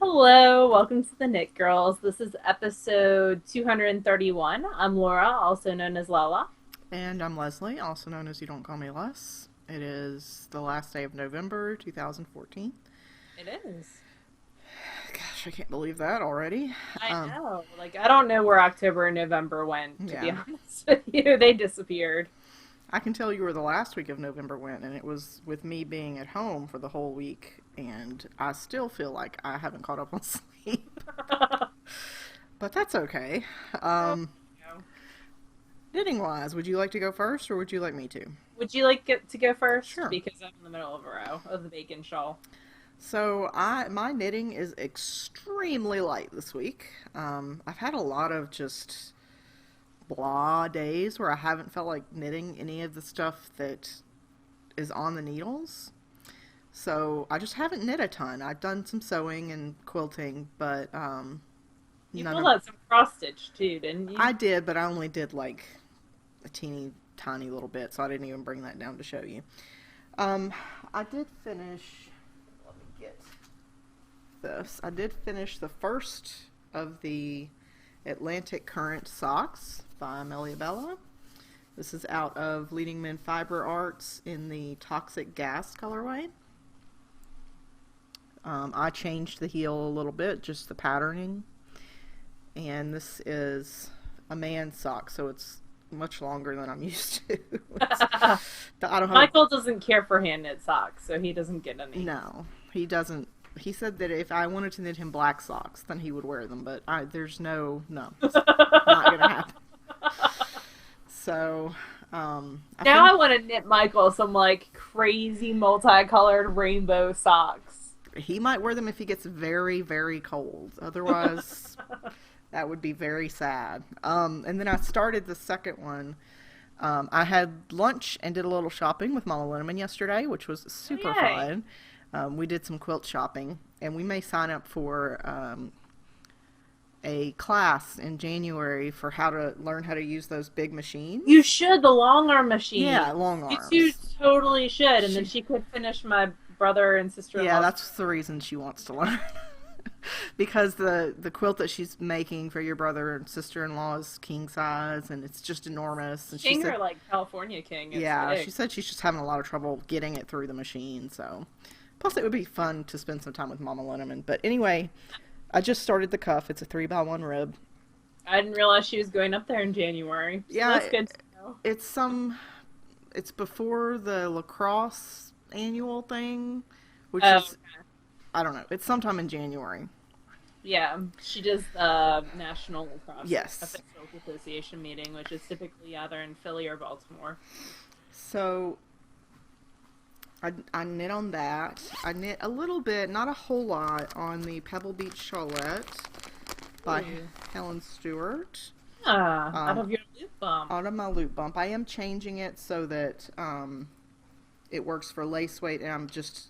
Hello, welcome to the Knit Girls. This is episode 231. I'm Laura, also known as Lala. And I'm Leslie, also known as You Don't Call Me Les. It is the last day of November 2014. It is. Gosh, I can't believe that already. I know. I don't know where October and November went, to be Yeah, honest with you. They disappeared. I can tell you where the last week of November went, and it was with me being at home for the whole week, and I still feel like I haven't caught up on sleep. But that's okay. Um, knitting wise, would you like to go first, or would you like me to? Would you like to go first? Sure. Because I'm in the middle of a row of the bacon shawl. So my knitting is extremely light this week. I've had a lot of just blah days where I haven't felt like knitting any of the stuff that is on the needles. So I just haven't knit a ton. I've done some sewing and quilting, but You none pulled of out some cross stitch too, didn't you? I did, but I only did like a teeny tiny little bit, so I didn't even bring that down to show you. Um, I did finish. Let me get this. I did finish the first of the Atlantic Current socks by Amelia Bella. This is out of Leading Men Fiber Arts in the Toxic Gas colorway. I changed the heel a little bit, just the patterning. And this is a man's sock, so it's much longer than I'm used to. I don't have Michael doesn't care for hand knit socks, so he doesn't get any. No, he doesn't. He said that if I wanted to knit him black socks, then he would wear them. But there's no, it's not gonna happen. So, Now I want to knit Michael some crazy multicolored rainbow socks. he might wear them if he gets very, very cold. Otherwise, that would be very sad. And then I started the second one. I had lunch and did a little shopping with Mama Linneman yesterday, which was super fun. We did some quilt shopping, and we may sign up for a class in January for how to learn how to use those big machines. You should, the long arm machine. Yeah, long arms. You two totally should, and then she could finish my brother and sister-in-law. Yeah, that's the reason she wants to learn. Because the quilt that she's making for your brother and sister-in-law is king size, and it's just enormous. And King she said, or California King. yeah, big. she said she's just having a lot of trouble getting it through the machine. So, plus it would be fun to spend some time with Mama Linneman. But anyway, I just started the cuff. It's a 3x1 rib. I didn't realize she was going up there in January. So Yeah, that's good to know. It's before the lacrosse annual thing, which Oh, is, I don't know. It's sometime in January. yeah, she does the National Lacrosse Yes. Officials Association meeting, which is typically either in Philly or Baltimore. So I knit on that. I knit a little bit, not a whole lot, on the Pebble Beach Shawlette by Ooh. Helen Stewart. Out of your loop bump. Out of my loop bump. I am changing it so that it works for lace weight, and I'm just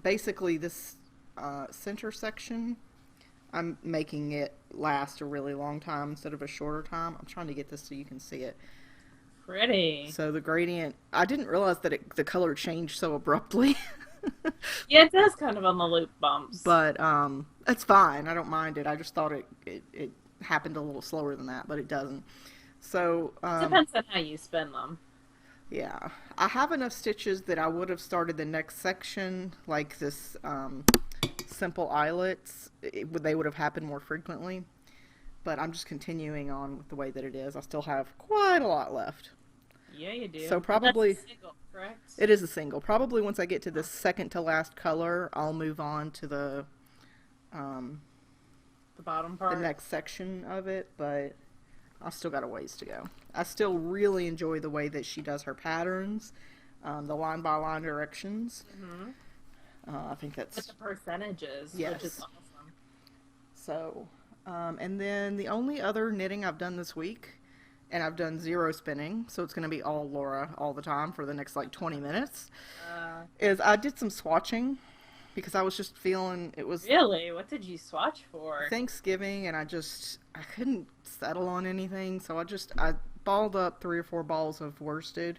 basically this center section, I'm making it last a really long time instead of a shorter time. I'm trying to get this so you can see it. Pretty. So the gradient, I didn't realize that the color changed so abruptly. Yeah, it does kind of on the loop bumps. But it's fine. I don't mind it. I just thought it happened a little slower than that, but it doesn't. So Depends on how you spin them. yeah, I have enough stitches that I would have started the next section, like this simple eyelets. They would have happened more frequently. But I'm just continuing on with the way that it is. I still have quite a lot left. Yeah, you do. So probably That's a single, correct? it is a single. Probably once I get to the second to last color, I'll move on to the bottom part. next section of it, but I still got a ways to go. I still really enjoy the way that she does her patterns, the line by line directions. I think that's With the percentages, Yes. which is awesome. so. And then the only other knitting I've done this week, and I've done zero spinning, so it's going to be all Laura all the time for the next 20 minutes, is I did some swatching because I was just feeling it was Really? What did you swatch for? Thanksgiving, and I couldn't settle on anything, so I balled up 3 or 4 balls of worsted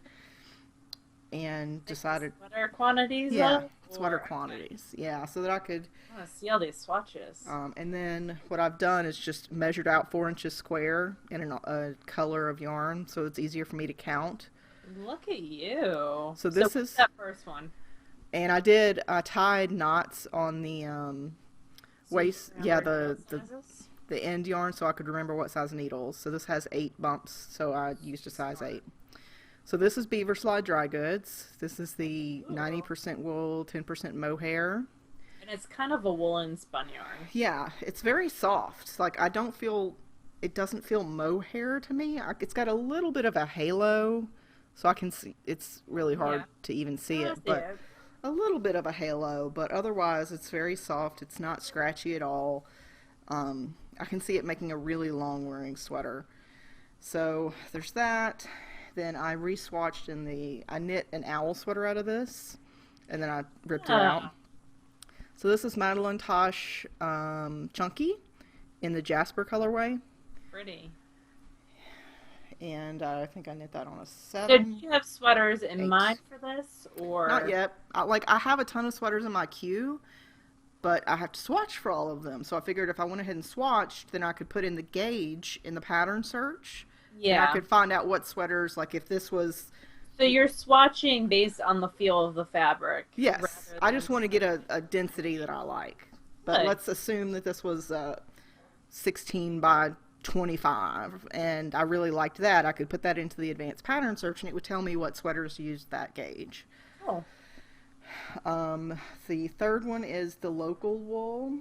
and decided, What are quantities yeah, of? sweater Okay. quantities. Yeah, so that I could. I want to see all these swatches. And then what I've done is just measured out 4 inches square in a color of yarn, so it's easier for me to count. Look at you. So So this what's is, that first one? and I tied knots on the So you waist, can yeah, remember needle sizes? the end yarn, so I could remember what size needles. So this has 8 bumps, so I used a size Smart. 8. So this is Beaver Slide Dry Goods. This is the Ooh. 90% wool, 10% mohair. And it's kind of a woolen spun yarn. Yeah, it's very soft. Like I don't feel, it doesn't feel mohair to me. It's got a little bit of a halo, so I can see. It's really hard Yeah. to even see I it, see but it. a little bit of a halo. But otherwise, it's very soft. It's not scratchy at all. I can see it making a really long wearing sweater. So there's that. Then I re-swatched I knit an owl sweater out of this, and then I ripped it out. Ah, So this is Madeline Tosh Chunky in the Jasper colorway, pretty. and I think I knit that on a So do 7, you have sweaters in 8. mind for this, Not or yet. I have a ton of sweaters in my queue, but I have to swatch for all of them. So I figured if I went ahead and swatched, then I could put in the gauge in the pattern search, and I yeah? could find out what sweaters, like if this was. So you're swatching based on the feel of the fabric Yes, rather I than just want to get a density that I like. But good. let's assume that this was 16 by 25, and I really liked that. I could put that into the advanced pattern search, and it would tell me what sweaters used that gauge. Oh, Um, the third one is the local wool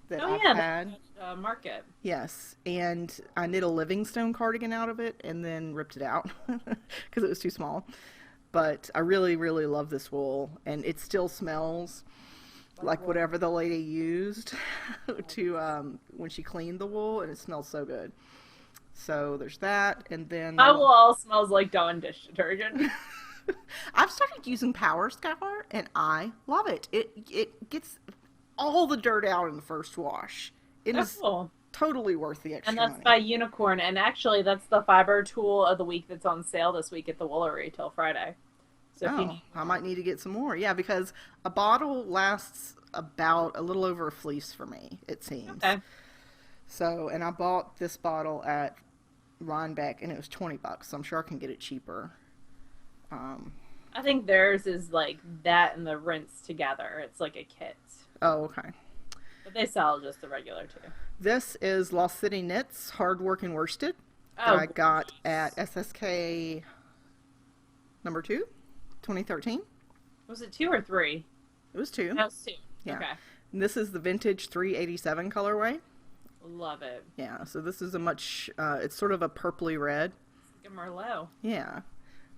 that oh I've yeah, had. market. Yes, and I knit a Livingstone cardigan out of it and then ripped it out because it was too small. But I really, really love this wool, and it still smells What like wool? whatever the lady used to when she cleaned the wool, and it smells so good. So there's that, and then My wool all smells like Dawn dish detergent. I've started using Power Scour, and I love it. It gets all the dirt out in the first wash. It Oh, is cool. totally worth the And extra that's money. by Unicorn. And actually, that's the fiber tool of the week that's on sale this week at the Woolery till Friday. So if you Oh, need I more. might need to get some more. Yeah, because a bottle lasts about a little over a fleece for me, it seems. Okay. So, and I bought this bottle at Rhinebeck, and it was $20. So I'm sure I can get it cheaper. Um, I think theirs is like that and the rinse together. It's like a kit. oh, okay. But they sell just the regular too. This is Lost City Knits Hard Work and Worsted that Oh, I got at gorgeous. SSK number 2, 2013. Was it 2 or 3? It was 2. No, it's 2. Yeah. Okay. And this is the vintage 387 colorway. Love it. Yeah, so this is a much, it's sort of a purpley red. It's like a Merlot. Yeah.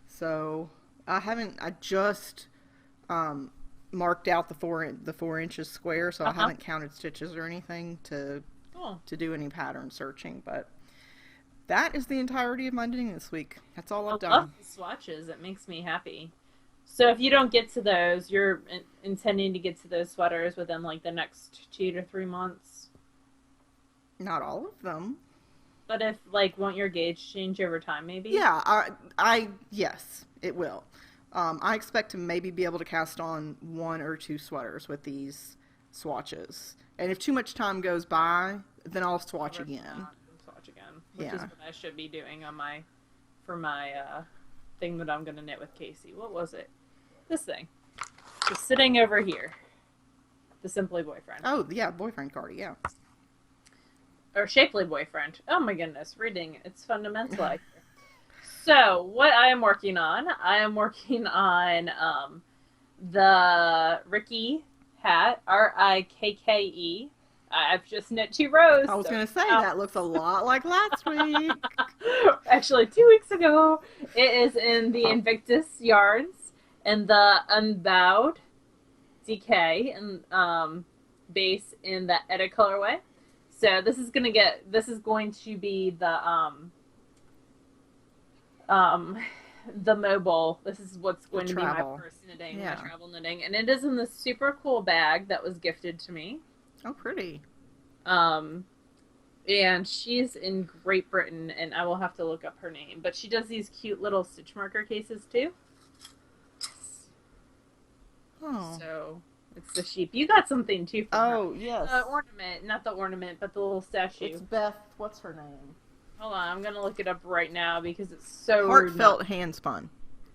So I just marked out the 4 inches square, so I Uh-huh. haven't counted stitches or anything Cool. to do any pattern searching. But that is the entirety of my knitting this week. That's all I I've love done. the swatches. It makes me happy. So if you don't get to those, you're intending to get to those sweaters within like the next 2 to 3 months. Not all of them. But if like won't your gauge change over time maybe? Yeah, yes, it will. I expect to maybe be able to cast on 1 or 2 sweaters with these swatches. And if too much time goes by, then I'll swatch Rip them again. out and swatch again, which is Yeah. what I should be doing on my for my thing that I'm gonna knit with Casey. What was it? This thing. Just sitting over here. The Simply Boyfriend. Oh, yeah, boyfriend card, yeah. Or Shapely Boyfriend. Oh my goodness, reading. It's fundamental. So, what I am working on the Ricky hat, Rikke. I've just knit 2 rows. I was So going to say, now, that looks a lot like last week. actually, 2 weeks ago, it is in the Invictus yarns and the Unbowed DK and base in the Edit colorway. So this is going to be the mobile. This is what's going to be my travel. first knitting, my Yeah. travel knitting, and it is in this super cool bag that was gifted to me. Oh, pretty. Um, and she's in Great Britain, and I will have to look up her name, but she does these cute little stitch marker cases too. Oh. So it's the sheep. You got something too from her. Oh, yes. The ornament, not the ornament, but the little statue. It's Beth. What's her name? Hold on, I'm gonna look it up right now because it's so Heartfelt rude. hand spun.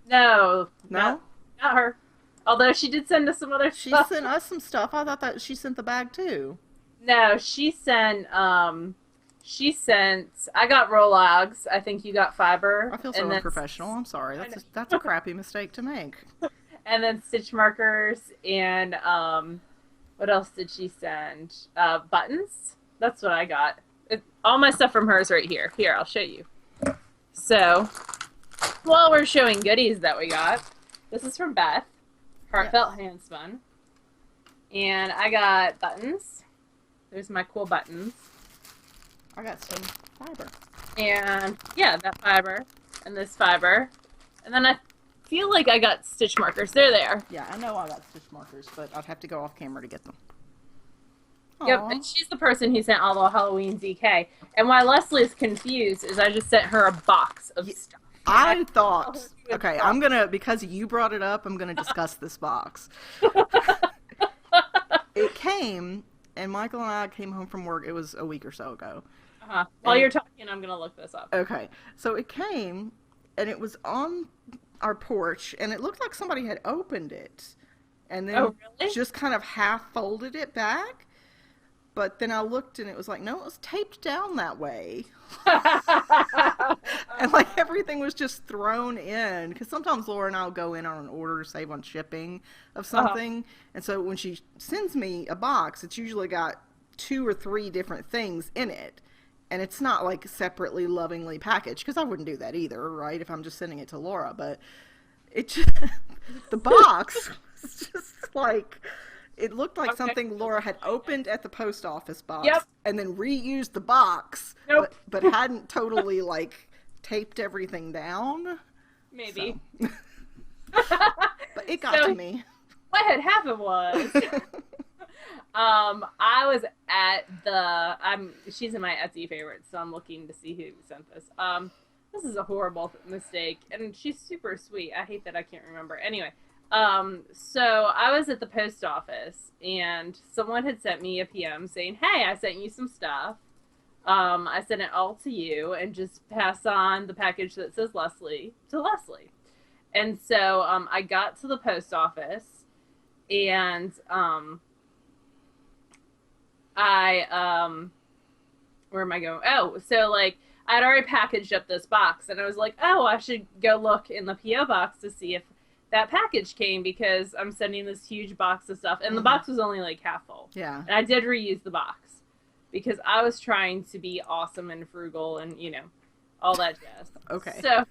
No, No? not her. Although she did send us some other She stuff. sent us some stuff. I thought that she sent the bag too. No, she sent. I got Rologs. I think you got fiber. I feel so and then, unprofessional. I'm sorry. That's a crappy mistake to make. and then stitch markers and what else did she send? Buttons. That's what I got. All my stuff from her is right here. Here, I'll show you. So, while we're showing goodies that we got, this is from Beth. Heartfelt hand spun. And I got buttons. There's my cool buttons. I got some fiber. And yeah, that fiber and this fiber. And then I feel like I got stitch markers. They're there. Yeah, I know I got stitch markers, but I'd have to go off camera to get them. Yep, Aw. and she's the person who sent all the Halloween DK. And why Leslie's confused is I just sent her a box of stuff. I thought, okay, because you brought it up, I'm going to discuss this box. It came, and Michael and I came home from work, it was a week or so ago. While you're talking, I'm going to look this up. Okay, so it came, and it was on our porch, and it looked like somebody had opened it, and then just kind of half folded it back. But then I looked and it was like, no, it was taped down that way. And like everything was just thrown in. Because sometimes Laura and I will go in on an order to save on shipping of something. And so when she sends me a box, it's usually got 2 or 3 different things in it. And it's not like separately lovingly packaged. Because I wouldn't do that either, right? If I'm just sending it to Laura. But it just, the box was just like... It looked like something Laura had opened at the post office box and then reused the box, but hadn't totally, like, taped everything down. Maybe. So. But it got to me. What had happened was, I was at she's in my Etsy favorites, so I'm looking to see who sent this. This is a horrible mistake, and she's super sweet. I hate that I can't remember. Anyway. So I was at the post office and someone had sent me a PM saying, hey, I sent you some stuff. I sent it all to you and just pass on the package that says Leslie to Leslie. And so, I got to the post office and, where am I going? Oh, so like I'd already packaged up this box and I was like, oh, I should go look in the PO box to see if that package came because I'm sending this huge box of stuff. And the box was only like half full. Yeah. And I did reuse the box because I was trying to be awesome and frugal and, you know, all that jazz. Okay. So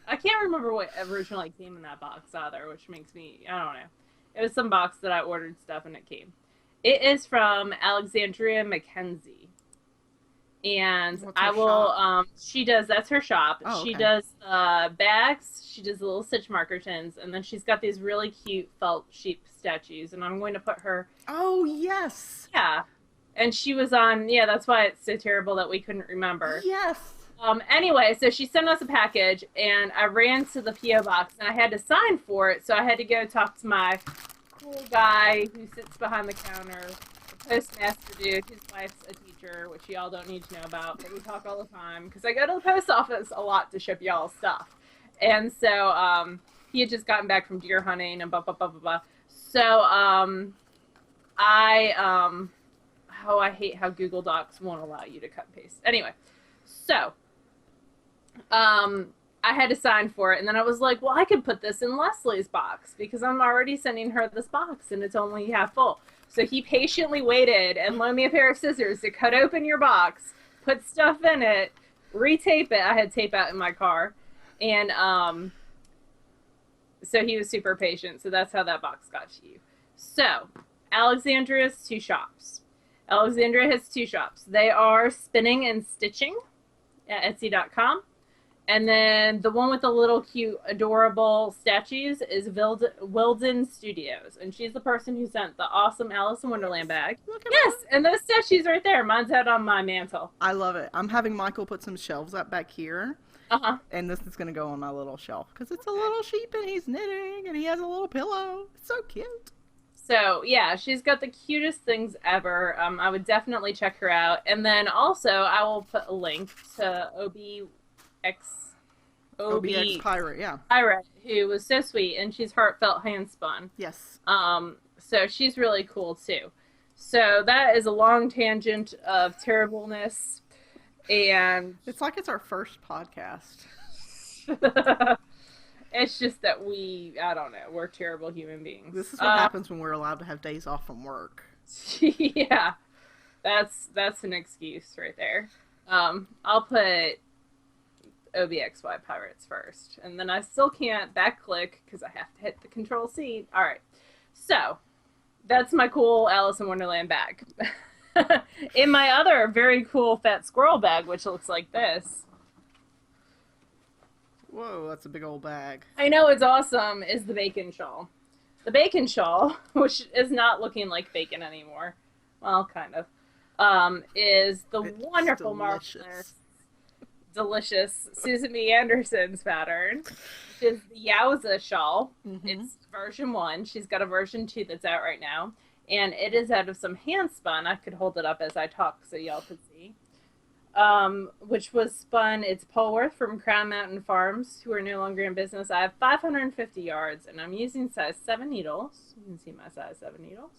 I can't remember what originally came in that box either, which makes me, I don't know. It was some box that I ordered stuff and it came. It is from Alexandria Mackenzie. And I will, she does, that's her shop. Oh, okay. She does bags, she does little stitch marker tins, and then she's got these really cute felt sheep statues, and I'm going to put her. Oh, yes. Yeah. And she was on, yeah, that's why it's so terrible that we couldn't remember. Yes. Anyway, so she sent us a package, and I ran to the P.O. box, and I had to sign for it, so I had to go talk to my cool guy who sits behind the counter. Postmaster dude, his wife's a teacher, which y'all don't need to know about, but we talk all the time, because I go to the post office a lot to ship y'all stuff. And so, he had just gotten back from deer hunting and blah, blah, blah, blah, blah. So, I hate how Google Docs won't allow you to cut and paste. Anyway, so, I had to sign for it, and then I was like, well, I could put this in Leslie's box, because I'm already sending her this box, and it's only half full. So he patiently waited and loaned me a pair of scissors to cut open your box, put stuff in it, retape it. I had tape out in my car. And so he was super patient. So that's how that box got to you. So Alexandria has 2 shops. Alexandria has 2 shops. They are Spinning and Stitching at Etsy.com. And then the one with the little cute, adorable statues is Wilden Studios. And she's the person who sent the awesome Alice in Wonderland bag. Yes, and those statues right there. Mine's out on my mantle. I love it. I'm having Michael put some shelves up back here. Uh-huh. And this is going to go on my little shelf because it's a little sheep and he's knitting and he has a little pillow. It's so cute. So yeah, she's got the cutest things ever. I would definitely check her out. And then also I will put a link to OBX Pirate, yeah. Pirate, who was so sweet, and she's heartfelt hand spun. Yes. So she's really cool too. So that is a long tangent of terribleness, and it's like it's our first podcast. it's just that I don't know, we're terrible human beings. This is what happens when we're allowed to have days off from work. Yeah, that's an excuse right there. I'll put OBXY Pirates first, and then I still can't back click because I have to hit the Control C. All right, so that's my cool Alice in Wonderland bag. In my other very cool fat squirrel bag, which looks like this. Whoa, that's a big old bag. I know, it's awesome, is the bacon shawl. The bacon shawl, which is not looking like bacon anymore, well, kind of, is it's wonderful Marvelous, delicious Susan B. Anderson's pattern, which is the Yowza shawl. Mm-hmm. It's version 1. She's got a version 2 that's out right now, and it is out of some hand spun. I could hold it up as I talk so y'all could see. Which was spun. It's Polworth from Crown Mountain Farms, who are no longer in business. I have 550 yards, and I'm using size 7 needles. You can see my size 7 needles.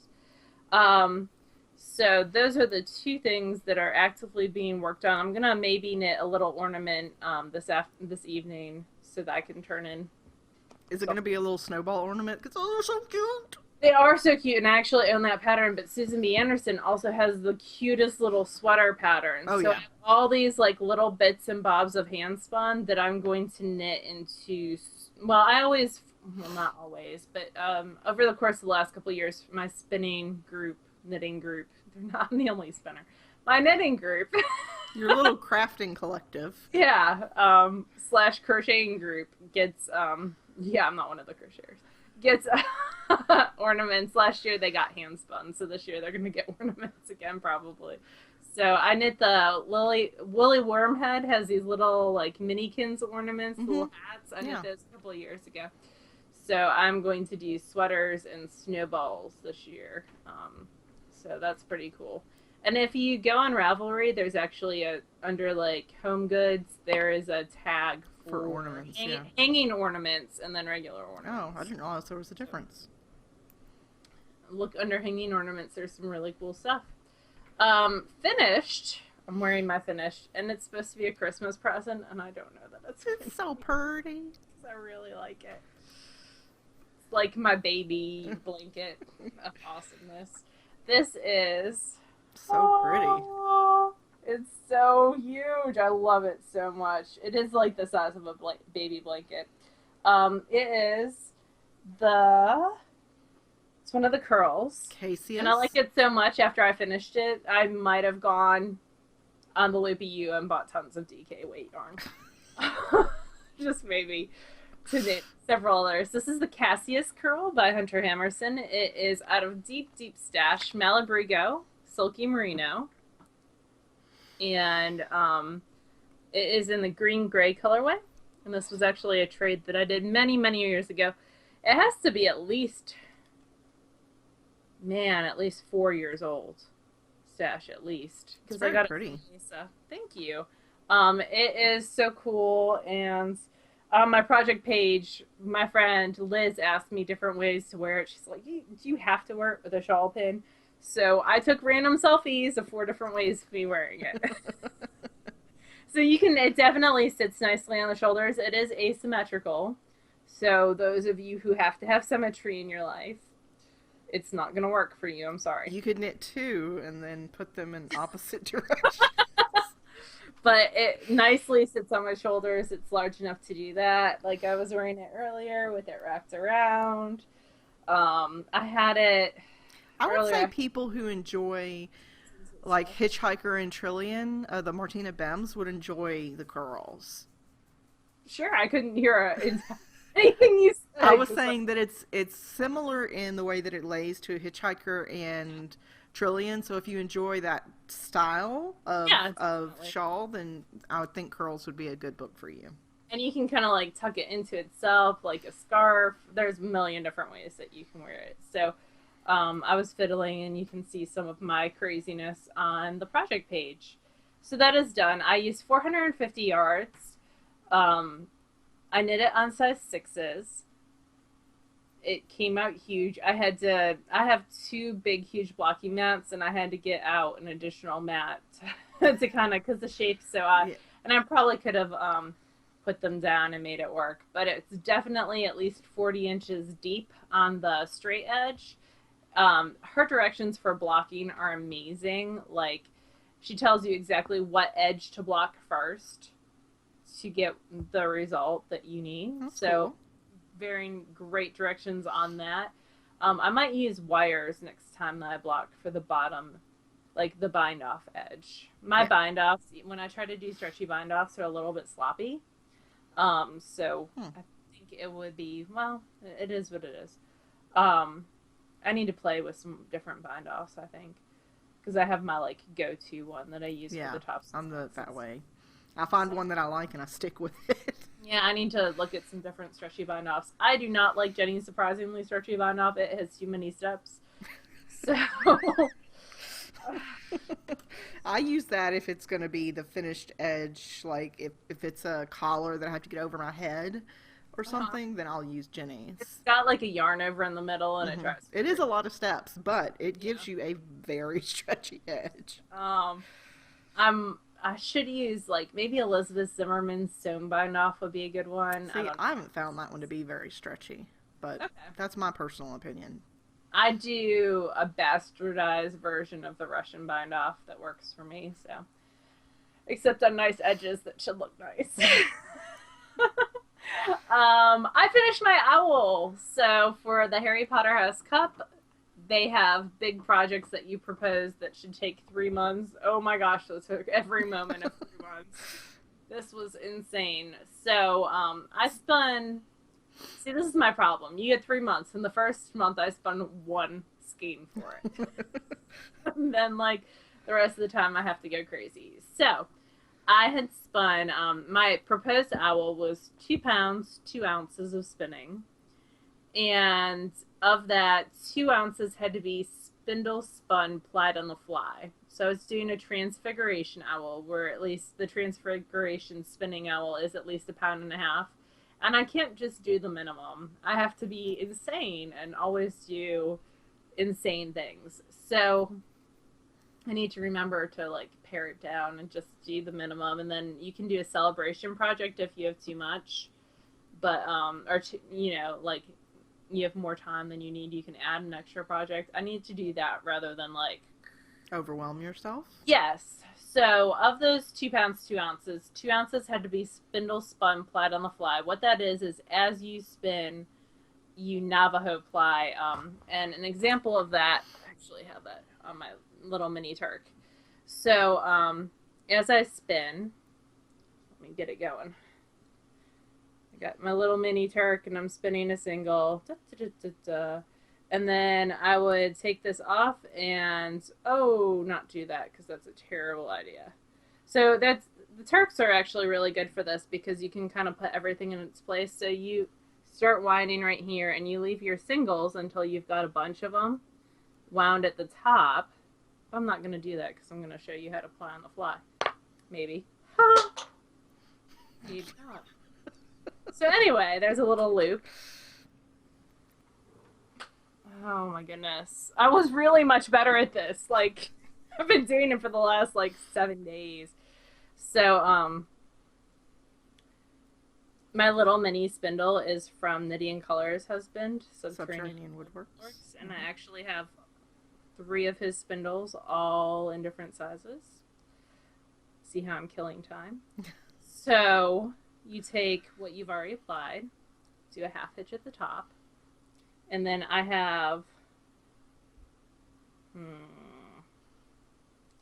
So those are the 2 things that are actively being worked on. I'm gonna maybe knit a little ornament this evening so that I can turn in. Is it gonna be a little snowball ornament? Because they're so cute. They are so cute, and I actually own that pattern, but Susan B. Anderson also has the cutest little sweater pattern. Oh, so yeah. I have all these like little bits and bobs of hand spun that I'm going to knit into, well, not always, but over the course of the last couple of years, my knitting group, they're not the only spinner, my knitting group. Your little crafting collective. Yeah, / crocheting group gets, yeah, I'm not one of the crocheters. Gets ornaments. Last year they got hand spun, so this year they're gonna get ornaments again probably. So I knit the Woolly Wormhead has these little like minikins ornaments, little hats. I knit those a couple of years ago. So I'm going to do sweaters and snowballs this year. So that's pretty cool. And if you go on Ravelry, there's actually under like home goods, there is a tag for ornaments, hanging ornaments and then regular ornaments. Oh, I didn't realize there was a difference. Look under hanging ornaments, there's some really cool stuff. Finished. I'm wearing my finished, and it's supposed to be a Christmas present, and I don't know that it's so pretty. I really like it. It's like my baby blanket of awesomeness. This is so pretty. It's so huge. I love it so much. It is like the size of a baby blanket. It is it's one of the curls. Caseus. And I like it so much after I finished it, I might have gone on the Loopy U and bought tons of DK weight yarn. Just maybe to knit several others. This is the Cassius curl by Hunter Hammerson. It is out of Deep Deep Stash, Malabrigo, Silky Merino. And it is in the green-gray colorway. And this was actually a trade that I did many, many years ago. It has to be at least 4 years old. Stash, at least. It's very pretty. Thank you. It is so cool. And on my project page, my friend Liz asked me different ways to wear it. She's like, do you have to wear it with a shawl pin? So I took random selfies of 4 different ways of me wearing it. So it definitely sits nicely on the shoulders. It is asymmetrical. So those of you who have to have symmetry in your life, it's not going to work for you. I'm sorry. You could knit 2 and then put them in opposite directions. But it nicely sits on my shoulders. It's large enough to do that. Like I was wearing it earlier with it wrapped around. I had it... I would say people who enjoy, like Hitchhiker and Trillian, the Martina Bems, would enjoy the curls. Sure, I couldn't hear anything you said. I was saying that it's similar in the way that it lays to Hitchhiker and trillion. So if you enjoy that style Yeah, of definitely. shawl, then I would think Curls would be a good book for you. And you can kind of like tuck it into itself like a scarf. There's a million different ways that you can wear it. So I was fiddling, and you can see some of my craziness on the project page. So that is done. I used 450 yards. Um, I knit it on size sixes. It came out huge. I have two big, huge blocky mats, and I had to get out an additional mat to kind of, because the shape's so odd. Yeah. And I probably could have put them down and made it work, but it's definitely at least 40 inches deep on the straight edge. Her directions for blocking are amazing. Like, she tells you exactly what edge to block first to get the result that you need. That's So, cool. very great directions on that. I might use wires next time that I block for the bottom, like the bind off edge. My Yeah. bind offs, when I try to do stretchy bind offs, are a little bit sloppy. So Hmm. I think it would be, well, it is what it is. Um, I need to play with some different bind offs, I think, because I have my like go to one that I use for Yeah. the tops and I'm that sides. way. I find So one that I like and I stick with it. yeah, I need to look at some different stretchy bind offs. I do not like Jenny's surprisingly stretchy bind off. It has too many steps. So I use that if it's going to be the finished edge, like if it's a collar that I have to get over my head or uh-huh. something, then I'll use It's Jenny's. got like a yarn over in the middle, and it drives me It is a crazy. lot of steps, but it Yeah. gives you a very stretchy edge. Um, I should use like maybe Elizabeth Zimmerman's sewn bind off would be a good one. I See, don't I know. haven't found that one to be very stretchy, but Okay. that's my personal opinion. I do a bastardized version of the Russian bind off that works for me. So, except on nice edges that should look nice. I finished my owl. So for the Harry Potter House Cup, they have big projects that you propose that should take 3 months. Oh my gosh, those took every moment of 3 months. This was insane. So I spun. See, this is my problem. You get 3 months, and the first month I spun one skein for it. And then, like, the rest of the time I have to go crazy. So, I had spun, my proposed owl was 2 pounds, 2 ounces of spinning. And of that, 2 ounces had to be spindle spun, plied on the fly. So I was doing a transfiguration owl, where at least the transfiguration spinning owl is at least a pound and a half. And I can't just do the minimum. I have to be insane and always do insane things. So I need to remember to like pare it down and just do the minimum. And then you can do a celebration project if you have too much, but or you know, like you have more time than you need, you can add an extra project. I need to do that rather than like, Overwhelm yourself? yes. So of those 2 pounds, 2 ounces, 2 ounces had to be spindle spun, plied on the fly. What that is as you spin, you Navajo ply. And an example of that, I actually have that on my little mini Turk. So as I spin, let me get it going. I got my little mini Turk, and I'm spinning a single. Da, da, da, da, and then I would take this off and, oh, not do that because that's a terrible idea. So that's, the Turks are actually really good for this because you can kind of put everything in its place. So you start winding right here, and you leave your singles until you've got a bunch of them wound at the top. I'm not going to do that because I'm going to show you how to ply on the fly. Maybe. Maybe not. So anyway, there's a little loop. Oh my goodness. I was really much better at this. Like, I've been doing it for the last like 7 days. So, my little mini spindle is from Knitting Colors' husband, Subterranean Subterranean Woodworks. Woodworks, and I actually have 3 of his spindles, all in different sizes. See how I'm killing time? So, you take what you've already applied, do a half hitch at the top, and then I have,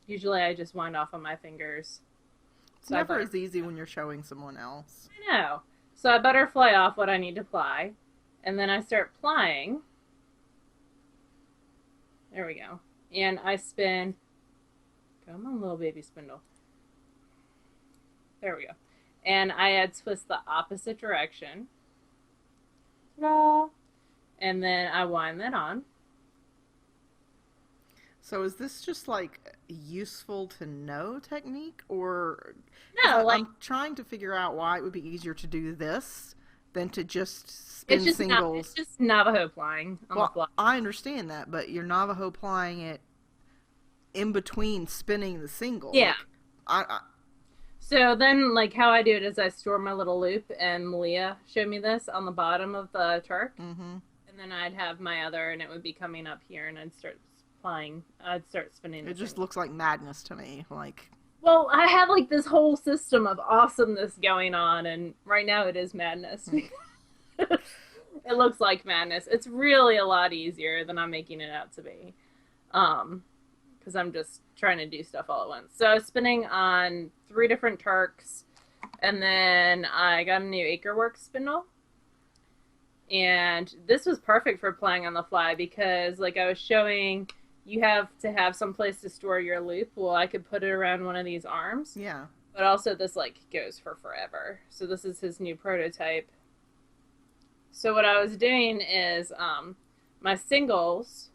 usually I just wind off on my fingers. It's So I never butter, as easy when you're showing someone else. I know. So I butterfly off what I need to ply, and then I start plying. There we go. and I spin. Come on, little baby spindle. There we go. And I had twist the opposite direction. Ta-da! And then I wind that on. So is this just like useful to know technique, or No, like I'm trying to figure out why it would be easier to do this than to just spin it's just singles. it's just Navajo flying on the fly. I understand that, but you're Navajo plying it in between spinning the single. Yeah. I So then, like, how I do it is I store my little loop, and Malia showed me this on the bottom of the Turk. mm-hmm. And then I'd have my other, and it would be coming up here, and I'd start spinning. It just looks like madness to me. Like, well, I have like this whole system of awesomeness going on, and right now it is madness. It looks like madness. It's really a lot easier than I'm making it out to be. Because I'm just trying to do stuff all at once. So I was spinning on 3 different Turks, and then I got a new Acrework spindle. And this was perfect for playing on the fly because, like I was showing, you have to have some place to store your loop. Well, I could put it around one of these arms. yeah. But also this, like, goes for forever. So this is his new prototype. So what I was doing is my singles,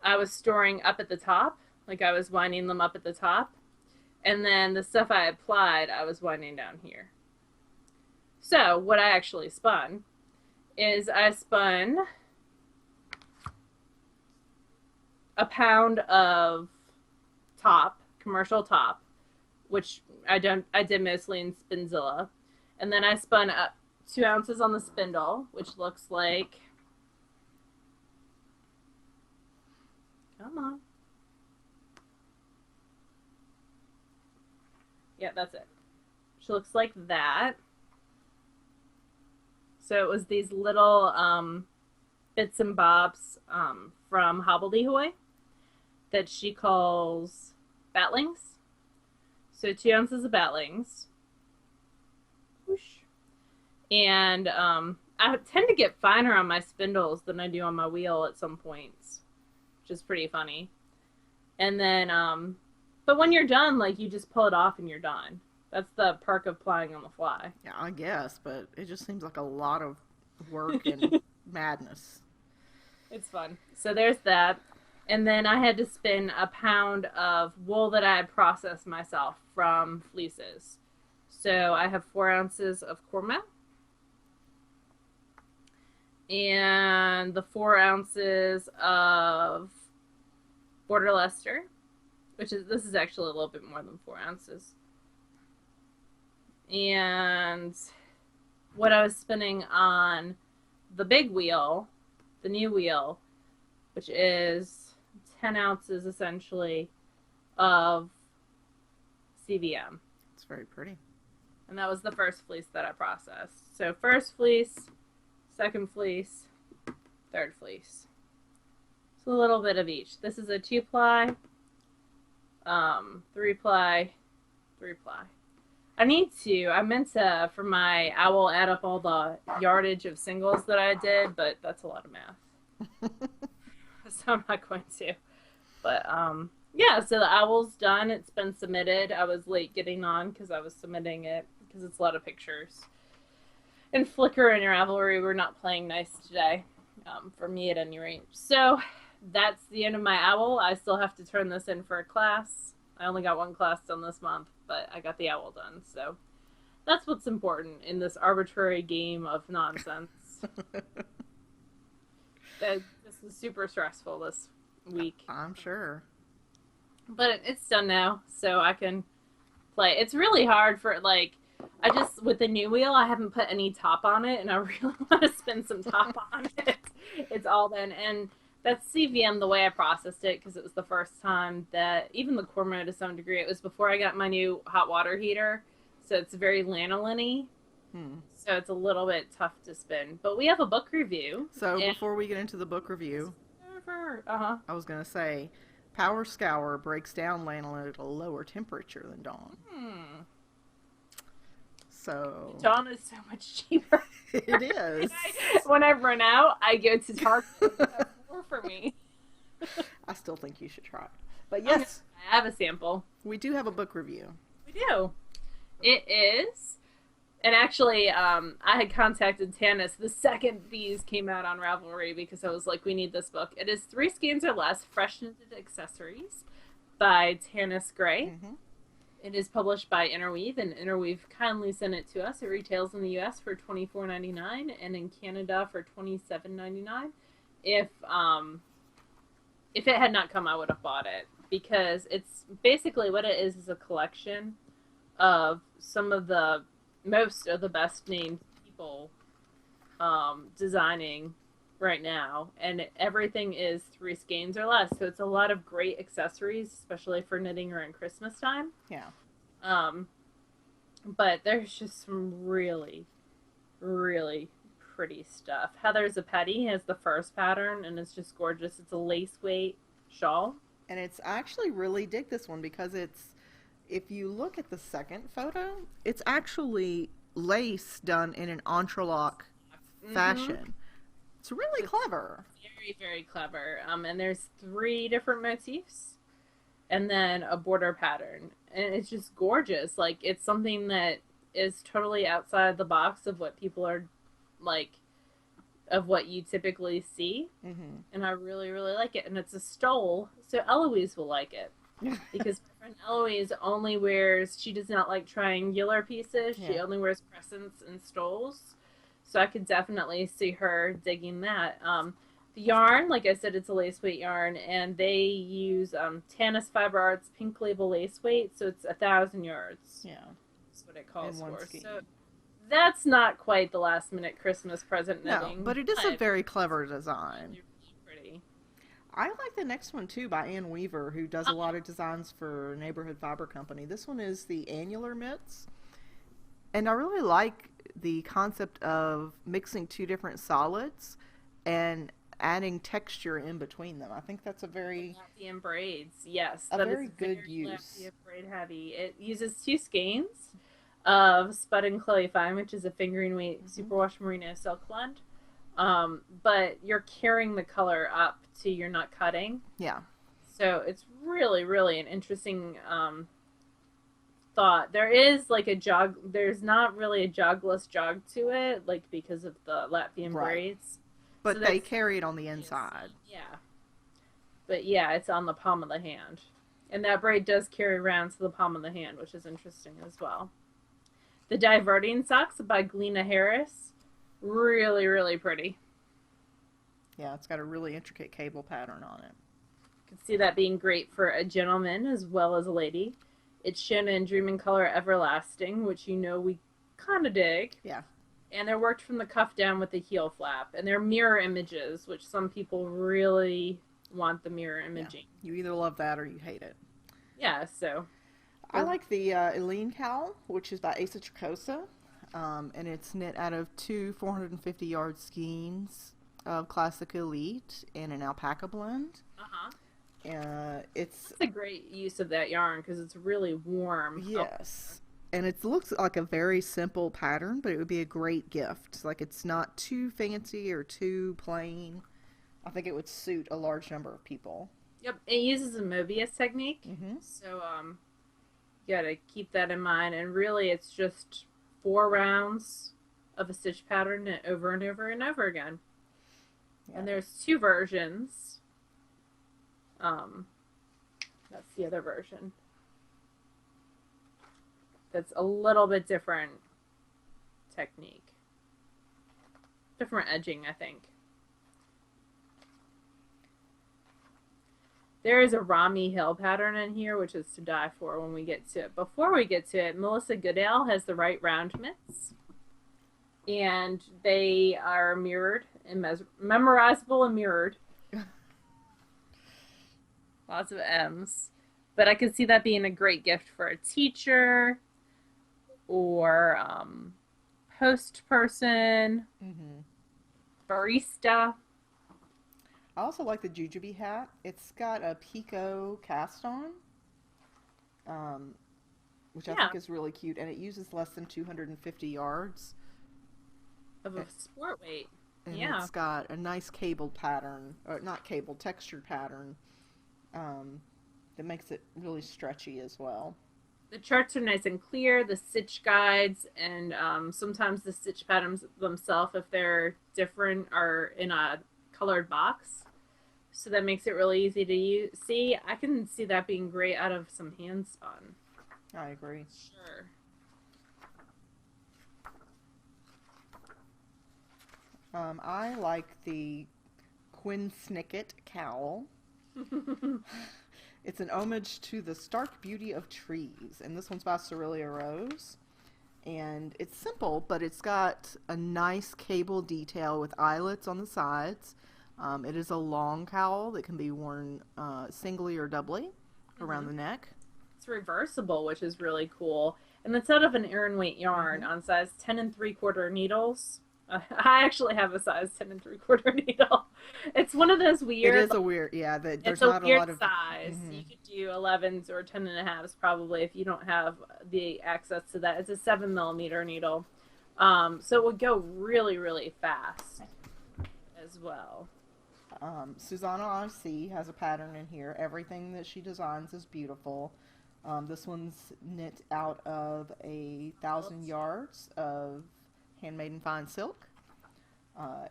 I was storing up at the top. Like, I was winding them up at the top. And then the stuff I applied, I was winding down here. So what I actually spun is I spun a pound of top, commercial top, which I did mostly in Spinzilla. And then I spun up 2 ounces on the spindle, which looks like, come on. Yeah, that's it. Which looks like that. So it was these little bits and bobs from Hobbledehoy that she calls batlings. So 2 ounces of batlings. Whoosh. And I tend to get finer on my spindles than I do on my wheel at some points, which is pretty funny. And then, but when you're done, like, you just pull it off and you're done. That's the perk of plying on the fly. Yeah, I guess, but it just seems like a lot of work and madness. It's fun. So there's that. And then I had to spin a pound of wool that I had processed myself from fleeces. So I have 4 ounces of cornmeal. And the 4 ounces of border Leicester, this is actually a little bit more than 4 ounces. And what I was spinning on the big wheel, the new wheel, which is 10 ounces essentially of CVM. It's very pretty. And that was the first fleece that I processed. So first fleece, second fleece, third fleece. So a little bit of each. This is a 2-ply, 3-ply, 3-ply. I meant to, for my owl, add up all the yardage of singles that I did, but that's a lot of math. So I'm not going to. But, yeah, so the owl's done. It's been submitted. I was late getting on because I was submitting it because it's a lot of pictures. And Flickr and Ravelry were not playing nice today, for me at any rate. So that's the end of my owl. I still have to turn this in for a class. I only got 1 class done this month, but I got the owl done. So that's what's important in this arbitrary game of nonsense. This was super stressful this week. I'm sure. But it's done now, so I can play. It's really hard for, like, with the new wheel, I haven't put any top on it, and I really want to spin some top on it. It's all done. And that's CVM the way I processed it, because it was the first time that, even the Cormo to some degree, it was before I got my new hot water heater, so it's very lanolin-y. So it's a little bit tough to spin. But we have a book review. So before we get into the book review, I was going to say, Power Scour breaks down lanolin at a lower temperature than Dawn. So Dawn is so much cheaper. It is. When I run out, I go to Target. That's more for me. I still think you should try it. But Okay, yes, I have a sample. we do have a book review. We do. It is, and actually, I had contacted Tanis the second these came out on Ravelry because I was like, we need this book. It is Three Skeins or Less Fresh Knitted Accessories by Tanis Gray. Hmm. It is published by Interweave, and Interweave kindly sent it to us. It retails in the US for $24.99 and in Canada for $27.99. If it had not come, I would have bought it because it's basically what it is a collection of some of the most of the best named people designing right now, and everything is three skeins or less. So it's a lot of great accessories, especially for knitting around Christmas time. Yeah. But there's just some really, really pretty stuff. Heather's a Petty has the first pattern, and it's just gorgeous. It's a lace weight shawl. And it's I actually really dig this one because if you look at the second photo, it's actually lace done in an entrelac fashion. It's really clever. Very, very clever. And there's 3 different motifs and then a border pattern. And it's just gorgeous. Like, it's something that is totally outside the box of what people are, like, of what you typically see. Mm-hmm. And I really, really like it. And it's a stole, so Eloise will like it. Because my friend Eloise only wears, she does not like triangular pieces. She only wears crescents and stoles. So I could definitely see her digging that. The yarn, like I said, it's a lace weight yarn, and they use Tanis Fiber Arts Pink Label lace weight, so it's 1,000 yards. Yeah. That's what it calls for. Skein. So that's not quite the last minute Christmas present knitting. No, but it is a very clever design. They're really pretty. I like the next one too by Ann Weaver, who does a lot of designs for Neighborhood Fiber Company. This one is the annular mitts, and I really like the concept of mixing 2 different solids and adding texture in between them. I think that's a very Latvian braids, yes, a that very is good very use. Latvian braid heavy. It uses 2 skeins of Spud and Chloe Fine, which is a fingering weight superwash merino silk blend. But you're carrying the color up to you're not cutting. Yeah. So it's really, really an interesting thought. There is like a jog. There's not really a jogless jog to it, like because of the Latvian braids. But So they carry it on the inside. Yeah. But yeah, it's on the palm of the hand. And that braid does carry around to the palm of the hand, which is interesting as well. The Diverting Socks by Glena Harris. Really, really pretty. Yeah, it's got a really intricate cable pattern on it. You can see that being great for a gentleman as well as a lady. It's shown in Dream in Color Everlasting, which you know we kind of dig. Yeah. And they're worked from the cuff down with the heel flap. And they're mirror images, which some people really want the mirror imaging. Yeah. You either love that or you hate it. Yeah, so. I like the Eileen cowl, which is by Asa Tricosa. And it's knit out of 2 450-yard skeins of Classic Elite in an alpaca blend. It's a great use of that yarn because it's really warm. Yes. And it looks like a very simple pattern, but it would be a great gift. Like, it's not too fancy or too plain. I think it would suit a large number of people. Yep, it uses a Mobius technique. Mm-hmm. So you gotta keep that in mind. And really, it's just 4 rounds of a stitch pattern over and over and over again. Yeah. And there's 2 versions. That's the other version. That's a little bit different technique. Different edging, I think. There is a Rami Hill pattern in here, which is to die for when we get to it. Before we get to it, Melissa Goodale has the right round mitts. And they are mirrored and memorizable and mirrored. Lots of M's. But I could see that being a great gift for a teacher or post person, barista. I also like the jujube hat. It's got a picot cast on, which I think is really cute, and it uses less than 250 yards. Of a sport weight. And Yeah. it's got a nice cable pattern, or not cable, textured pattern, that makes it really stretchy as well. The charts are nice and clear, the stitch guides, and sometimes the stitch patterns themselves, if they're different, are in a colored box. So that makes it really easy to see. I can see that being great out of some hand spun. I agree. Sure. I like the Quinn Snicket cowl. It's an homage to the stark beauty of trees, and this one's by Cerelia Rose. And it's simple, but it's got a nice cable detail with eyelets on the sides. It is a long cowl that can be worn singly or doubly around the neck. It's reversible, which is really cool. And it's out of an Aran weight yarn on size 10 3/4 needles. I actually have a size 10 3/4 needle. It's one of those weird. It is a weird, yeah. There's It's not a weird a lot of size. You could do 11s or 10.5s probably if you don't have the access to that. It's a 7mm needle, so it would go really, really fast as well. Susanna IC has a pattern in here. Everything that she designs is beautiful. This one's knit out of 1,000 yards of handmade and fine silk.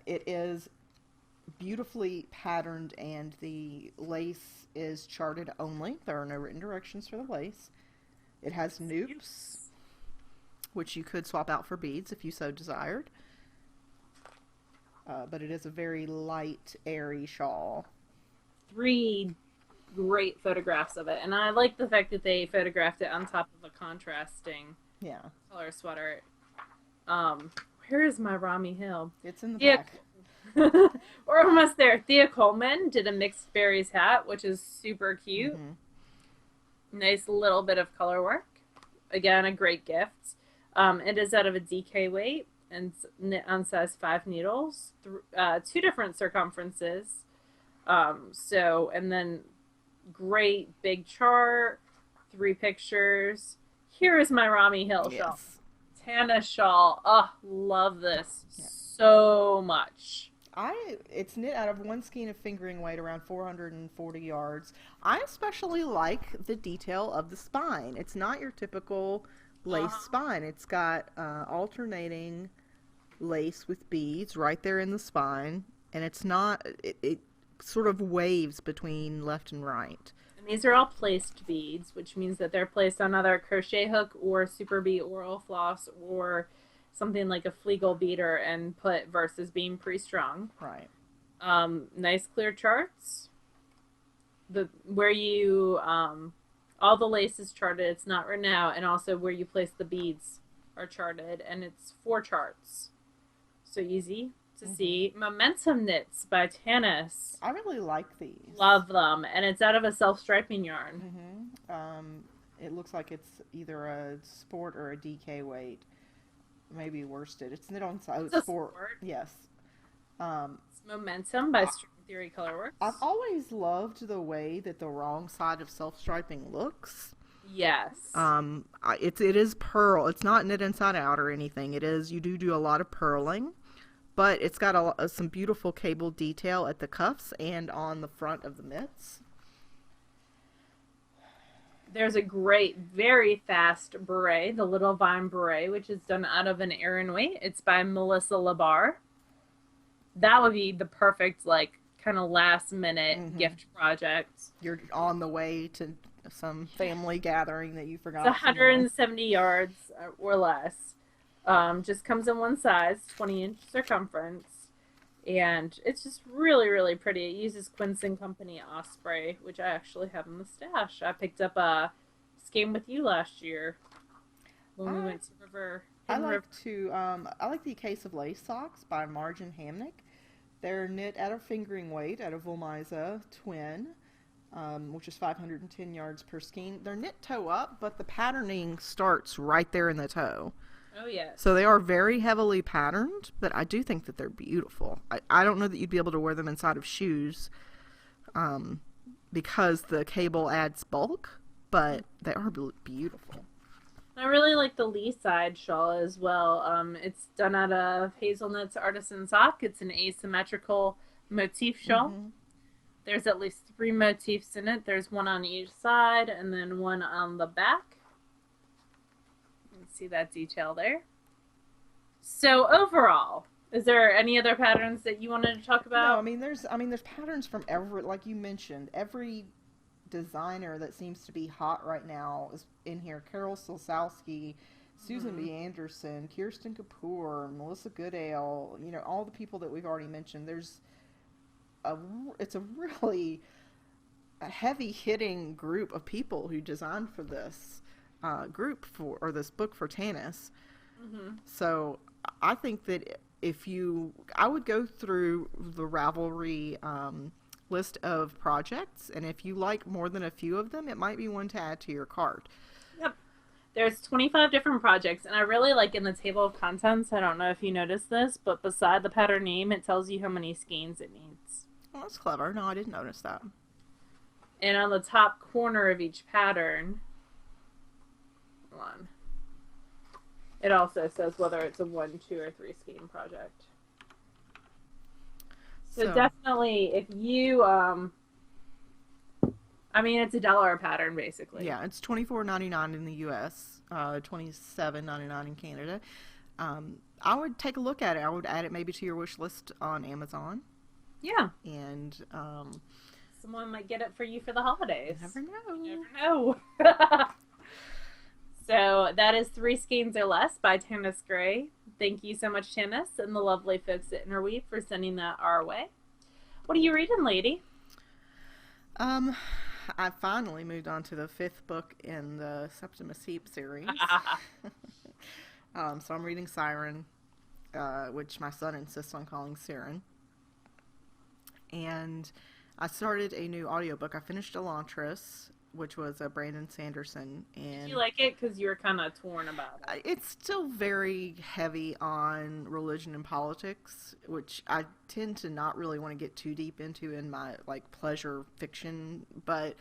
It is beautifully patterned, and the lace is charted only. There are no written directions for the lace. It has noops, which you could swap out for beads if you so desired. But it is a very light, airy shawl. 3 great photographs of it, and I like the fact that they photographed it on top of a contrasting color sweater. Where is my Rami Hill? It's in the back. We're almost there. Thea Coleman did a mixed berries hat, which is super cute. Nice little bit of color work. Again, a great gift. It is out of a DK weight and knit on size 5 needles, 2 different circumferences. And then great big chart, 3 pictures. Here is my Rami Hill shawl. Tana shawl. Oh, love this so much. It's knit out of 1 skein of fingering weight, around 440 yards. I especially like the detail of the spine. It's not your typical lace spine. It's got alternating lace with beads right there in the spine, and it's not, it sort of waves between left and right. And these are all placed beads, which means that they're placed on either a crochet hook or super bead oral floss or something like a Flegel beater and put versus being pre-strung. Right. Nice clear charts. Where you all the lace is charted, it's not written out, and also where you place the beads are charted, and it's 4 charts. So easy to see. Momentum Knits by Tanis. I really like these. Love them, and it's out of a self-striping yarn. It looks like it's either a sport or a DK weight. Maybe worsted. It's knit on size sport. Yes. It's Momentum by String Theory Colorworks. I've always loved the way that the wrong side of self-striping looks. Yes. It is purl. It's not knit inside out or anything. It is, you do a lot of purling, but it's got some beautiful cable detail at the cuffs and on the front of the mitts. There's a great, very fast beret, the Little Vine beret, which is done out of an Aran weight. It's by Melissa Labar. That would be the perfect, like, kind of last-minute gift project. You're on the way to some family gathering that you forgot. It's 170 yards or less. Just comes in one size, 20-inch circumference. And it's just really, really pretty. It uses Quince & Company Osprey, which I actually have in the stash. I picked up a Skein with you last year when we went to River. I like the Case of Lace socks by Margin Hamnick. They're knit out of fingering weight, out of Volmiza Twin, which is 510 yards per skein. They're knit toe up, but the patterning starts right there in the toe. Oh, yes. So they are very heavily patterned, but I do think that they're beautiful. I don't know that you'd be able to wear them inside of shoes because the cable adds bulk, but they are beautiful. I really like the lee side shawl as well. It's done out of hazelnuts artisan sock. It's an asymmetrical motif shawl. Mm-hmm. There's at least 3 motifs in it. There's one on each side and then one on the back. You can see that detail there. So overall, is there any other patterns that you wanted to talk No, about? I mean there's patterns from every, like you mentioned, every designer that seems to be hot right now is in here. Carol Solsowski, Susan Mm-hmm. B. Anderson, Kirsten Kapoor, Melissa Goodale, you know, all the people that we've already mentioned. A it's a really a heavy hitting group of people who designed for this group for, or this book for Tanis. Mm-hmm. So I think that if you, I would go through the Ravelry list of projects, and if you like more than a few of them, it might be one to add to your cart. Yep. There's 25 different projects, and I really like in the table of contents, I don't know if you noticed this, but beside the pattern name, it tells you how many skeins it needs. Oh, that's clever. No, I didn't notice that. And on the top corner of each pattern, hold on, it also says whether it's a 1, 2, or 3 skein project. So definitely, if you, I mean, it's $1 a pattern, basically. Yeah, it's $24.99 in the U.S., $27.99 in Canada. I would take a look at it. I would add it maybe to your wish list on Amazon. Yeah. And someone might get it for you for the holidays. You never know. You never know. So that is 3 Skeins or Less by Tanis Gray. Thank you so much, Tanis, and the lovely folks at Interweave for sending that our way. What are you reading, lady? I finally moved on to the 5th book in the Septimus Heap series. So I'm reading Siren, which my son insists on calling Siren. And I started a new audiobook. I finished Elantris, which was a Brandon Sanderson. And did you like it? Because you were kind of torn about it. it's still very heavy on religion and politics, which I tend to not really want to get too deep into in my like pleasure fiction. But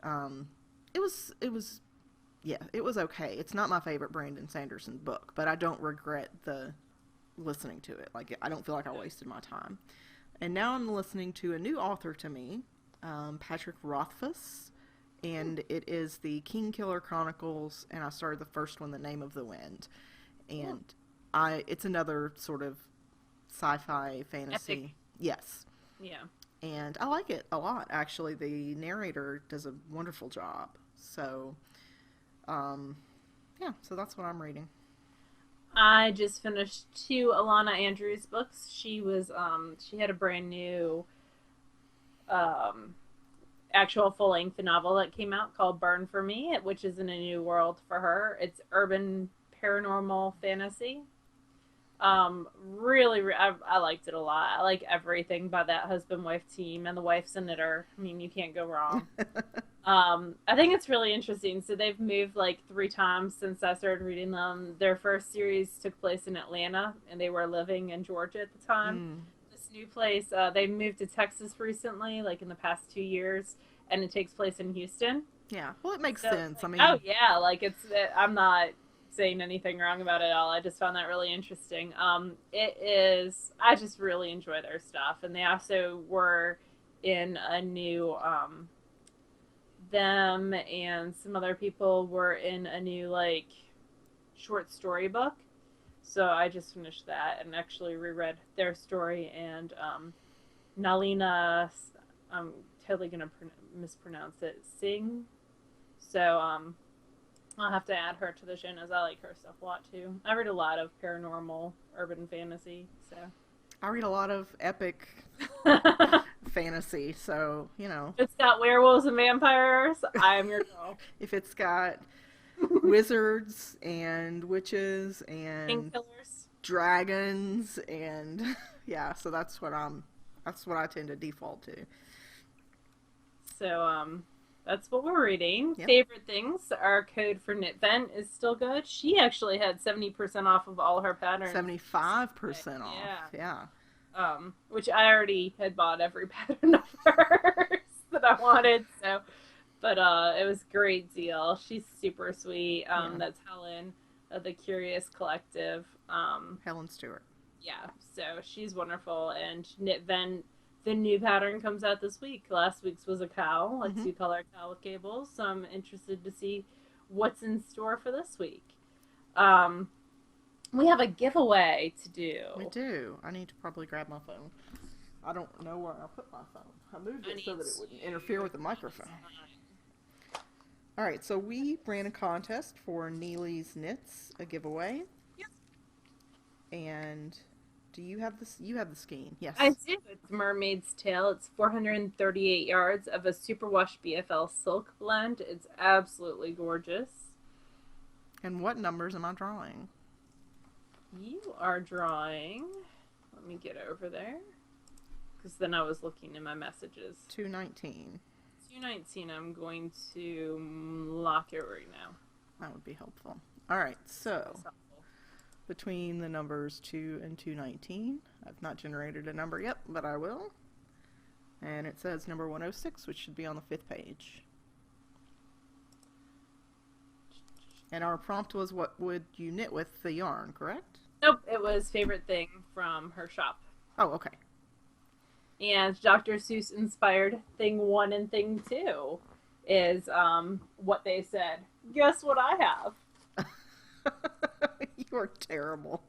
it was yeah, it was okay. It's not my favorite Brandon Sanderson book, but I don't regret the listening to it. Like I don't feel like I wasted my time. And now I'm listening to a new author to me, Patrick Rothfuss, and it is the Kingkiller Chronicles, and I started the first one, The Name of the Wind. And it's another sort of sci-fi fantasy. Epic. Yes. Yeah. And I like it a lot, actually. The narrator does a wonderful job. So, yeah, so that's what I'm reading. I just finished 2 Alana Andrews books. She was she had a brand new actual full-length novel that came out called Burn for Me, which is in a new world for her. It's urban paranormal fantasy. I liked it a lot. I like everything by that husband-wife team, and the wife's a knitter. I mean, you can't go wrong. I think it's really interesting. So they've moved like 3 times since I started reading them. Their first series took place in Atlanta, and they were living in Georgia at the time. This new place, they moved to Texas recently, like in the past 2 years, and it takes place in Houston. Yeah, well, it makes So, sense. like, I mean, oh yeah, like I'm not saying anything wrong about it at all. I just found that really interesting. It is. I just really enjoy their stuff, and they also were in a new. Them and some other people were in a new like short story book. So I just finished that and actually reread their story. And Nalina, I'm totally gonna mispronounce it, Singh. So I'll have to add her to the show, as I like her stuff a lot too. I read a lot of paranormal urban fantasy, so I read a lot of epic fantasy, so, you know. if it's got werewolves and vampires, I am your girl. If it's got wizards and witches and Painkillers. dragons and yeah, so that's what I tend to default to. So that's what we're reading. Yep. Favorite things. Our code for KnitVent is still good. She actually had 70% off of all her patterns. 75% off. Yeah. Which I already had bought every pattern of hers that I wanted. So But it was a great deal. She's super sweet. Yeah. That's Helen of the Curious Collective. Helen Stewart. Yeah, so she's wonderful. And then the new pattern comes out this week. Last week's was a cow, a Mm-hmm. two-color cow with cables. So I'm interested to see what's in store for this week. Um, we have a giveaway to do. We do. I need to probably grab my phone. I don't know where I put my phone. I moved it so that it wouldn't interfere with the microphone. All right, so we ran a contest for Neely's Knits, a giveaway. Yes. And do you have this? You have the skein, yes. I do. It's Mermaid's Tail. It's 438 yards of a superwash BFL silk blend. It's absolutely gorgeous. And what numbers am I drawing? You are drawing. Let me get over there. Because then I was looking in my messages. 219. 219. I'm going to lock it right now. That would be helpful. All right, so between the numbers 2 and 219, I've not generated a number yet, but I will. And it says number 106, which should be on the 5th page. And our prompt was, what would you knit with the yarn, correct? Nope, it was favorite thing from her shop. Oh, okay. And Dr. Seuss inspired thing 1 and thing 2 is what they said. Guess what I have? You are terrible.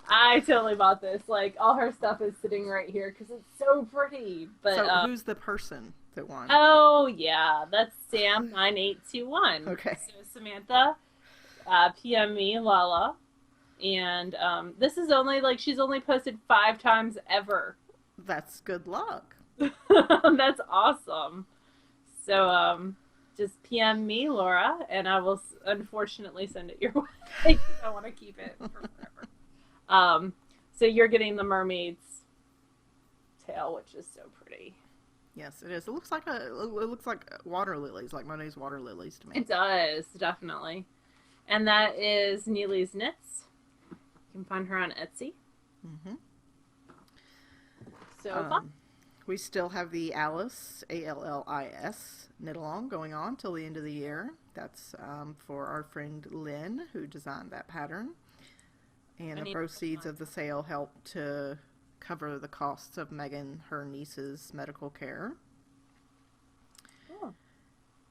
I totally bought this. Like, all her stuff is sitting right here because it's so pretty. But so who's the person that won? Oh, yeah. That's Sam9821. Okay. So Samantha, PM me, Lala. And this is only, like, she's only posted 5 times ever. That's good luck. That's awesome. So, just PM me, Laura, and I will unfortunately send it your way. I want to keep it for forever. So you're getting the mermaid's tail, which is so pretty. Yes, it is. It looks like water lilies, like Monet's water lilies to me. It does, definitely. And that is Neely's Knits. You can find her on Etsy. Mm-hmm. So fun. We still have the Alice, ALLIS, knit along going on till the end of the year. That's for our friend Lynn, who designed that pattern. And the proceeds of the sale help to cover the costs of Megan, her niece's medical care. Oh.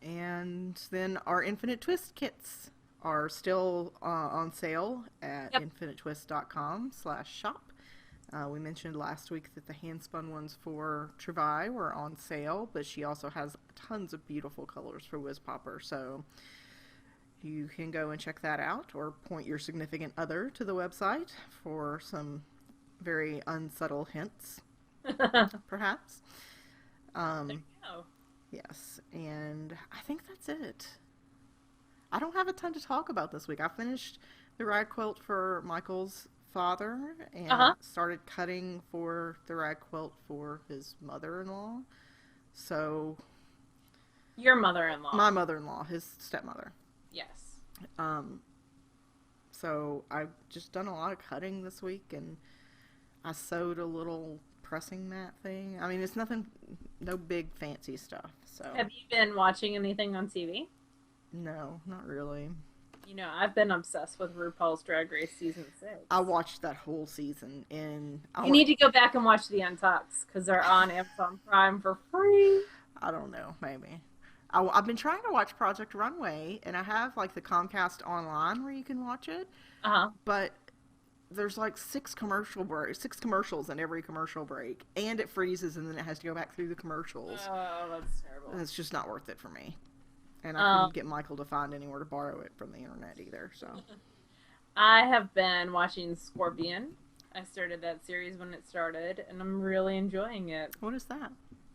And then our Infinite Twist kits are still on sale at infinitetwist.com/shop. We mentioned last week that the hand-spun ones for Travai were on sale, but she also has tons of beautiful colors for Wiz Popper, so you can go and check that out, or point your significant other to the website for some very unsubtle hints, perhaps. Yes, and I think that's it. I don't have a ton to talk about this week. I finished the rag quilt for Michael's father and started cutting for the rag quilt for his mother-in-law. So your mother-in-law. My mother-in-law, his stepmother. Yes. So I've just done a lot of cutting this week, and I sewed a little pressing mat thing. I mean, it's nothing, no big fancy stuff. So have you been watching anything on TV? No, not really. You know, I've been obsessed with RuPaul's Drag Race season 6. I watched that whole season, and you need to go back and watch the Untucks because they're on Amazon Prime for free. I don't know, maybe. I've been trying to watch Project Runway, and I have like the Comcast Online where you can watch it. But there's like 6 commercials in every commercial break, and it freezes, and then it has to go back through the commercials. Oh, that's terrible. And it's just not worth it for me. And I couldn't get Michael to find anywhere to borrow it from the internet either, so. I have been watching Scorpion. I started that series when it started, and I'm really enjoying it. What is that?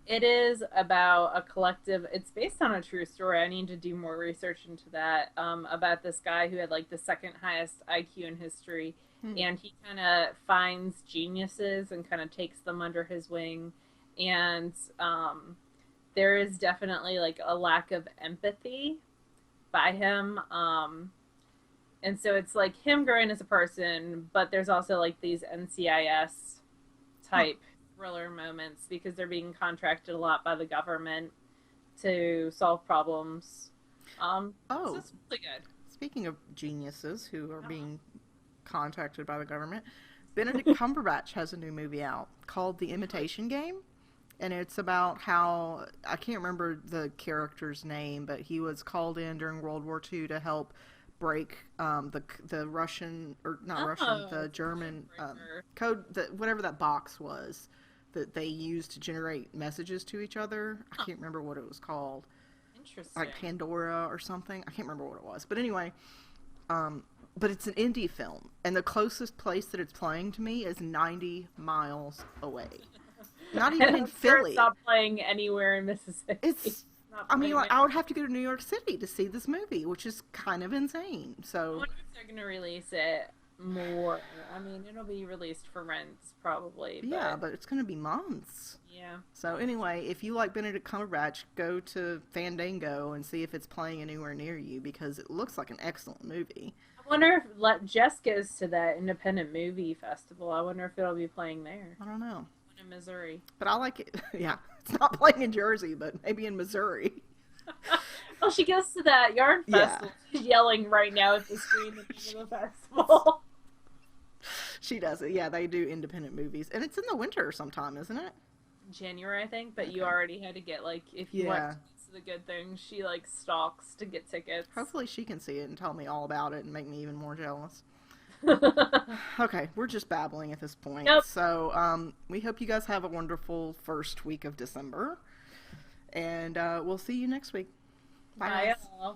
It is about a collective. It's based on a true story. I need to do more research into that. About this guy who had like the second highest IQ in history, and he kind of finds geniuses and kind of takes them under his wing, and there is definitely like a lack of empathy by him. And so it's like him growing as a person, but there's also like these NCIS type thriller moments because they're being contracted a lot by the government. to solve problems. So Oh, it's really good. speaking of geniuses who are Uh-huh. being contacted by the government, Benedict Cumberbatch has a new movie out called The Really? Imitation Game. And it's about how I can't remember the character's name, but he was called in during World War II to help break the Russian or not Russian, Oh, the it's a code German breaker. code that whatever that box was that they used to generate messages to each other. I Huh, can't remember what it was called, like interesting. Pandora or something. I can't remember what it was, but anyway, um, but it's an indie film, and the closest place that it's playing to me is 90 miles away. Not even And in I'm sure it's Philly. not playing anywhere in Mississippi. It's, It's not I mean, playing like, there. I would have to go to New York City to see this movie, which is kind of insane. I So, wonder if they're gonna release it more. I mean, it'll be released for rents probably, yeah, but but it's going to be months. yeah. So, anyway, if you like Benedict Cumberbatch, go to Fandango and see if it's playing anywhere near you because it looks like an excellent movie. I wonder if Jess goes to that independent movie festival. I wonder if it'll be playing there. I don't know. One in Missouri. But I like it. Yeah, it's not playing in Jersey, but maybe in Missouri. Well, she goes to that yarn Yeah, festival. She's yelling right now at the screen the name of the festival. she does it. Yeah, they do independent movies. And it's in the winter sometime, isn't it? January, I think, but you Okay. already had to get like if you want Yeah. to the good thing, she like stalks to get tickets. Hopefully she can see it and tell me all about it and make me even more jealous. Nope. Okay, we're just babbling at this point. So, we hope you guys have a wonderful first week of December. And we'll see you next week. Bye, Bye, guys. all.